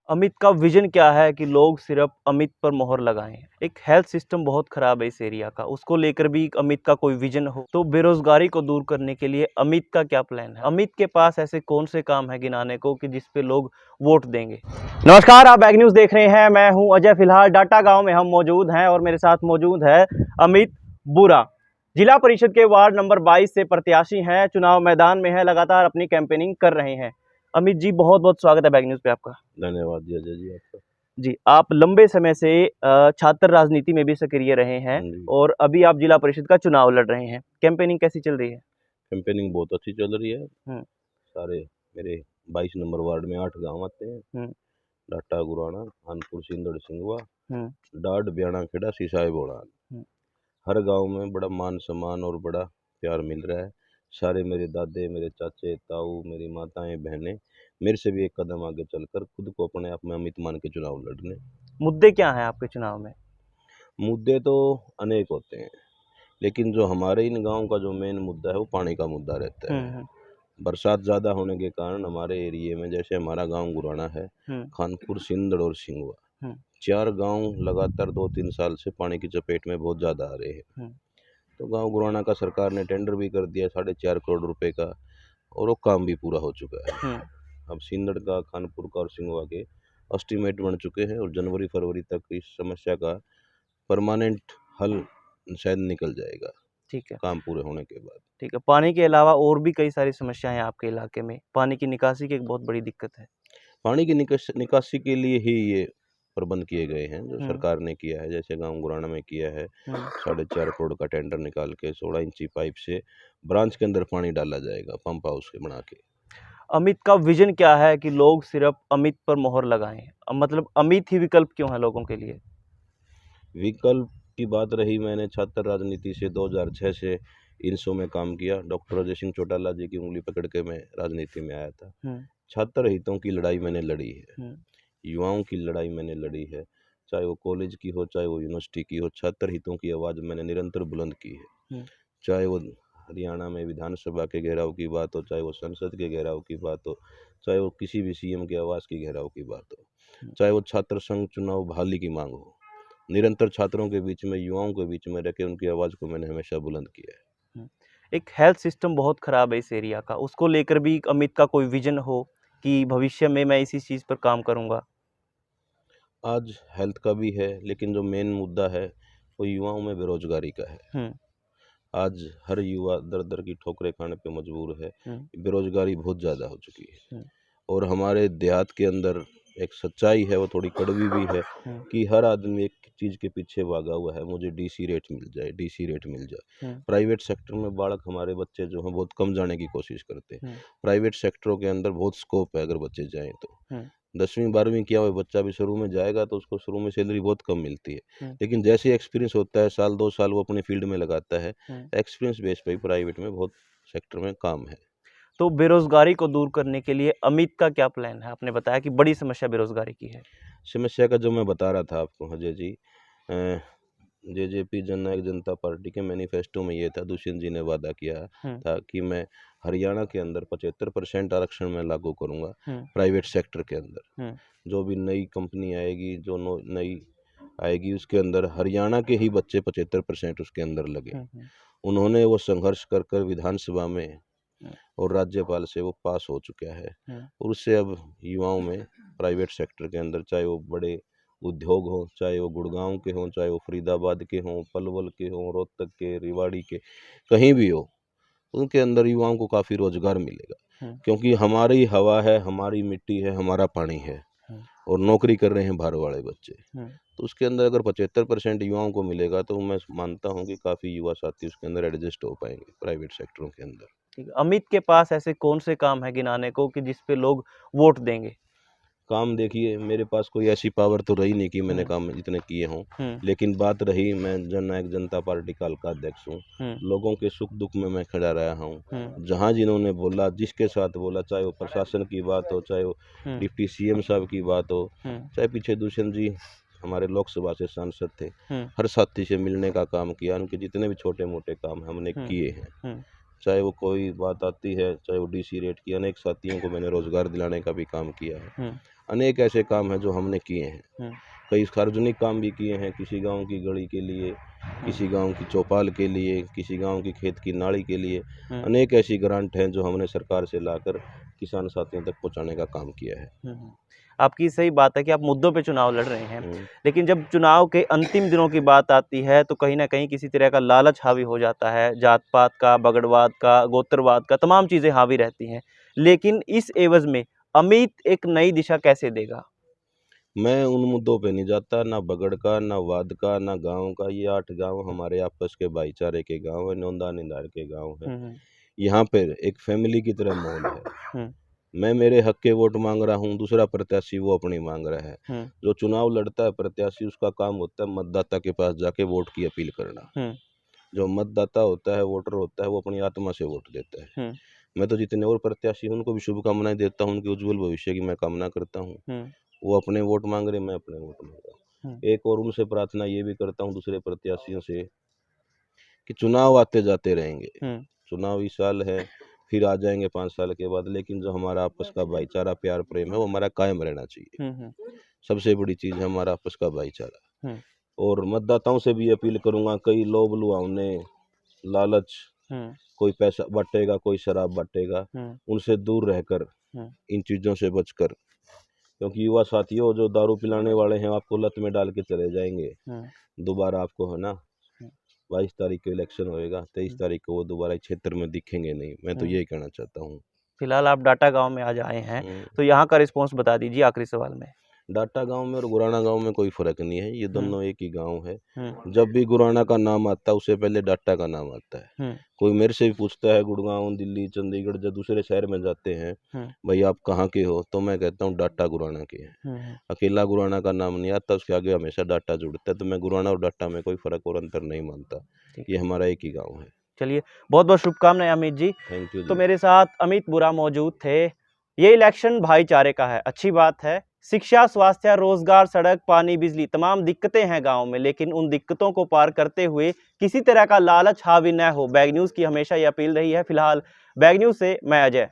अमित का विजन क्या है कि लोग सिर्फ अमित पर मोहर लगाएं। एक हेल्थ सिस्टम बहुत खराब है इस एरिया का, उसको लेकर भी अमित का कोई विजन हो। तो बेरोजगारी को दूर करने के लिए अमित का क्या प्लान है? अमित के पास ऐसे कौन से काम है गिनाने को कि जिस पे लोग वोट देंगे। नमस्कार, आप बैग न्यूज देख रहे हैं। मैं हूं अजय। फिलहाल डाटा गांव में हम मौजूद हैं और मेरे साथ मौजूद है अमित बुरा। जिला परिषद के वार्ड नंबर 22 से प्रत्याशी हैं, चुनाव मैदान में है, लगातार अपनी कैंपेनिंग कर रहे हैं। अमित जी, बहुत बहुत स्वागत है बैग न्यूज पे आपका। धन्यवाद जी अजय जी आपका। जी, आप लंबे समय से छात्र राजनीति में भी सक्रिय रहे हैं और अभी आप जिला परिषद का चुनाव लड़ रहे हैं। कैंपेनिंग कैसी चल रही है? कैंपेनिंग बहुत अच्छी चल रही है। हम्म। सारे मेरे 22 नंबर वार्ड में 8 गांव आते हैं। डाटा, गुराना, खानपुर, सिंदड़, सिंगवा, डाड, ब्याणा, खेड़ा, सिसाई, बोड़ान। हर गांव में बड़ा मान सम्मान और बड़ा प्यार मिल रहा है। सारे मेरे दादे, मेरे चाचे, ताऊ, मेरी माताएं, बहनें मेरे से भी एक कदम आगे चलकर खुद को अपने आप में अमित मान के चुनाव लड़ने। मुद्दे क्या हैं आपके चुनाव में? मुद्दे तो अनेक होते हैं, लेकिन जो हमारे इन गांव का जो मेन मुद्दा है वो पानी का मुद्दा रहता है। बरसात ज़्यादा होने के कारण हमारे एरिए में, जैसे हमारा गांव गुराना है, खानपुर, सिंदड़ और सिंगवा, 4 गांव लगातार 2-3 साल से पानी की चपेट में बहुत ज़्यादा आ रहे हैं। तो गांव गुराना का सरकार ने टेंडर भी कर दिया 4.5 करोड़ रुपए का, और वो काम भी पूरा हो चुका है। अब सिंदड़ का, खानपुर का और सिंगवा के एस्टीमेट बन चुके हैं और जनवरी फरवरी तक इस समस्या का परमानेंट हल शायद निकल जाएगा। ठीक है, काम पूरे होने के बाद। ठीक है। पानी के अलावा और भी कई सारी समस्याएं हैं आपके इलाके में। पानी की निकासी की एक बहुत बड़ी दिक्कत है। पानी की निकासी के लिए ही ये प्रबंध किए गए हैं जो सरकार ने किया है। जैसे गांव गुराना में किया है, 4.5 करोड़ का टेंडर निकाल के 16 इंची पाइप से ब्रांच के अंदर पानी डाला जाएगा, पंप हाउस के बना के। अमित का विजन क्या है कि लोग सिर्फ अमित पर मोहर लगाएं? मतलब अमित ही विकल्प क्यों है लोगों के लिए? विकल्प की बात रही, मैंने छात्र राजनीति से 2006 से इंसो में काम किया। डॉक्टर अजय सिंह चौटाला जी की उंगली पकड़ के मैं राजनीति में आया था। छात्र हितों की लड़ाई मैंने लड़ी है, युवाओं की लड़ाई मैंने लड़ी है, चाहे वो कॉलेज की हो, चाहे वो यूनिवर्सिटी की हो। छात्र हितों की आवाज़ मैंने निरंतर बुलंद की है। चाहे वो हरियाणा में विधानसभा के घेराव की बात हो, चाहे वो संसद के घेराव की बात हो, चाहे वो किसी भी सीएम के आवास की घेराव की बात हो, चाहे वो छात्र संघ चुनाव बहाली की मांग हो। निरंतर छात्रों के बीच में, युवाओं के बीच में रह के उनकी आवाज़ को मैंने हमेशा बुलंद किया है। एक हेल्थ सिस्टम बहुत खराब है इस एरिया का, उसको लेकर भी अमित का कोई विजन हो कि भविष्य में मैं इसी चीज़ पर काम करूंगा। आज हेल्थ का भी है, लेकिन जो मेन मुद्दा है वो युवाओं में बेरोजगारी का है। आज हर युवा दर दर की ठोकरें खाने पे मजबूर है। बेरोजगारी बहुत ज़्यादा हो चुकी है। और हमारे देहात के अंदर एक सच्चाई है, वो थोड़ी कड़वी भी है, कि हर आदमी एक चीज़ के पीछे भागा हुआ है, मुझे डीसी रेट मिल जाए, डीसी रेट मिल जाए। प्राइवेट सेक्टर में बालक, हमारे बच्चे जो हैं बहुत कम जाने की कोशिश करते हैं। प्राइवेट सेक्टरों के अंदर बहुत स्कोप है अगर बच्चे जाएं तो। 10वीं 12वीं किया हुआ बच्चा भी शुरू में जाएगा तो उसको शुरू में सैलरी बहुत कम मिलती है, लेकिन जैसे एक्सपीरियंस होता है, 1-2 साल वो अपने फील्ड में लगाता है, एक्सपीरियंस बेस पे प्राइवेट में बहुत सेक्टर में काम है। तो बेरोजगारी को दूर करने के लिए अमित का क्या प्लान है? आपने बताया कि बड़ी समस्या बेरोजगारी की है। समस्या का जो मैं बता रहा था आपको अजय जी, जेजेपी जननायक जनता पार्टी के मैनिफेस्टो में ये था, दुष्यंत जी ने वादा किया था कि मैं हरियाणा के अंदर 75% आरक्षण में लागू करूंगा प्राइवेट सेक्टर के अंदर। जो भी नई कंपनी आएगी, जो नई आएगी, उसके अंदर हरियाणा के ही बच्चे 75% उसके अंदर लगे। उन्होंने वो संघर्ष कर कर विधानसभा में और राज्यपाल से वो पास हो चुका है, और उससे अब युवाओं में प्राइवेट सेक्टर के अंदर, चाहे वो बड़े उद्योग हो, चाहे वो गुड़गांव के हों, चाहे वो फरीदाबाद के हों, पलवल के हों, रोहतक के, रेवाड़ी के, कहीं भी हो, उनके अंदर युवाओं को काफ़ी रोजगार मिलेगा। क्योंकि हमारी हवा है, हमारी मिट्टी है, हमारा पानी है, और नौकरी कर रहे हैं बाहर वाले बच्चे। तो उसके अंदर अगर 75% युवाओं को मिलेगा तो मैं मानता हूँ कि काफ़ी युवा साथी उसके अंदर एडजस्ट हो पाएंगे प्राइवेट सेक्टरों के अंदर। ठीक है। अमित के पास ऐसे कौन से काम है गिनाने को कि जिस पे लोग वोट देंगे? काम देखिए, मेरे पास कोई ऐसी पावर तो रही नहीं कि मैंने काम इतने किए हों, लेकिन बात रही, मैं जननायक जनता पार्टी का हल्का अध्यक्ष हूँ। लोगों के सुख दुख में मैं खड़ा रहा हूँ। जहाँ जिन्होंने बोला, जिसके साथ बोला, चाहे वो प्रशासन की बात हो, चाहे वो डिप्टी सीएम साहब की बात हो, चाहे पीछे दुष्यंत जी हमारे लोकसभा से सांसद थे, हर साथी से मिलने का काम किया। उनके जितने भी छोटे मोटे काम हमने किए हैं, चाहे वो कोई बात आती है, चाहे वो डीसी रेट की, अनेक साथियों को मैंने रोजगार दिलाने का भी काम किया है। अनेक ऐसे काम हैं जो हमने किए हैं। हम्म, कई सार्वजनिक काम भी किए हैं, किसी गांव की गली के लिए, किसी गांव की चौपाल के लिए, किसी गांव की खेत की नाली के लिए। हम्म, अनेक ऐसी ग्रांट हैं जो हमने सरकार से लाकर किसान साथियों तक पहुंचाने का काम किया है। हम्म। आपकी सही बात है कि आप मुद्दों पे चुनाव लड़ रहे हैं, हम्म, लेकिन जब चुनाव के अंतिम दिनों की बात आती है तो कहीं ना कहीं किसी तरह का लालच हावी हो जाता है। जात पात का, बगड़वाद का, गोत्रवाद का, तमाम चीजें हावी रहती हैं। लेकिन इस एवज में अमित एक नई दिशा कैसे देगा? मैं उन मुद्दों पे नहीं जाता, ना बगड़ का, ना वाद का, ना गांव का। ये 8 गांव हमारे आपस के भाईचारे के गांव है, नौंदा निंदार के गांव है। हम्म, यहाँ पे एक फैमिली की तरह माहौल है। हम्म, मैं मेरे हक के वोट मांग रहा हूँ, दूसरा प्रत्याशी वो अपनी मांग रहा है। हम्म, जो चुनाव लड़ता है प्रत्याशी, उसका काम होता है मतदाता के पास जाके वोट की अपील करना। हम्म, जो मतदाता होता है, वोटर होता है, वो अपनी आत्मा से वोट देता है। हम्म, मैं तो जितने और प्रत्याशी हैं उनको भी शुभकामनाएं देता हूँ, उनके उज्जवल भविष्य की मैं कामना करता हूँ। हम्म, वो अपने वोट मांग रहे, मैं अपने वोट मांग रहा हम्म, हूँ। एक और उनसे प्रार्थना ये भी करता हूँ दूसरे प्रत्याशियों से कि चुनाव आते जाते रहेंगे। हम्म, चुनाव इस साल है, फिर आ जाएंगे 5 साल के बाद, लेकिन जो हमारा आपस का भाईचारा, प्यार, प्रेम है, वो हमारा कायम रहना चाहिए। हम्म, सबसे बड़ी चीज़ है हमारा आपस का भाईचारा। हम्म, और मतदाताओं से भी अपील करूंगा, कई लोभ लुभावने, लालच, हम्म, कोई पैसा बांटेगा, कोई शराब बांटेगा, हम्म, उनसे दूर रहकर, हम्म, इन चीज़ों से बचकर, क्योंकि युवा साथियों जो दारू पिलाने वाले हैं आपको लत में डाल के चले जाएंगे। हम्म, दोबारा आपको है ना, हम्म, 22 तारीख को इलेक्शन होएगा, 23 तारीख को वो दोबारा इस क्षेत्र में दिखेंगे नहीं। मैं तो हम्म। यही कहना चाहता हूँ। फिलहाल आप डाटा गांव में आज आए हैं, हम्म, तो यहाँ का रिस्पॉन्स बता दीजिए आखिरी सवाल में। डाटा गांव में और गुराना गांव में कोई फर्क नहीं है, ये हम्म, दोनों एक ही गांव है। हम्म, जब भी गुराना का नाम आता है उससे पहले डाटा का नाम आता है। हम्म, कोई मेरे से भी पूछता है गुड़गांव, दिल्ली, चंडीगढ़, जब दूसरे शहर में जाते हैं, हम्म, भाई आप कहाँ के हो, तो मैं कहता हूँ डाटा गुराना के हैं। हम्म, अकेला गुराना का नाम नहीं आता, उसके आगे हमेशा डाटा जुड़ता है। तो मैं गुराना और डाटा में कोई फर्क और अंतर नहीं मानता, ठीक ये है। हमारा एक ही गाँव है। चलिए, बहुत बहुत शुभकामनाएं अमित जी। थैंक यू तो जी। मेरे साथ अमित बुरा मौजूद थे। ये इलेक्शन भाईचारे का है, अच्छी बात है। शिक्षा, स्वास्थ्य, रोजगार, सड़क, पानी, बिजली, तमाम दिक्कतें हैं गांव में, लेकिन उन दिक्कतों को पार करते हुए किसी तरह का लालच हावी न हो, बैग न्यूज की हमेशा ये अपील रही है। फिलहाल बैग न्यूज से मैं अजय।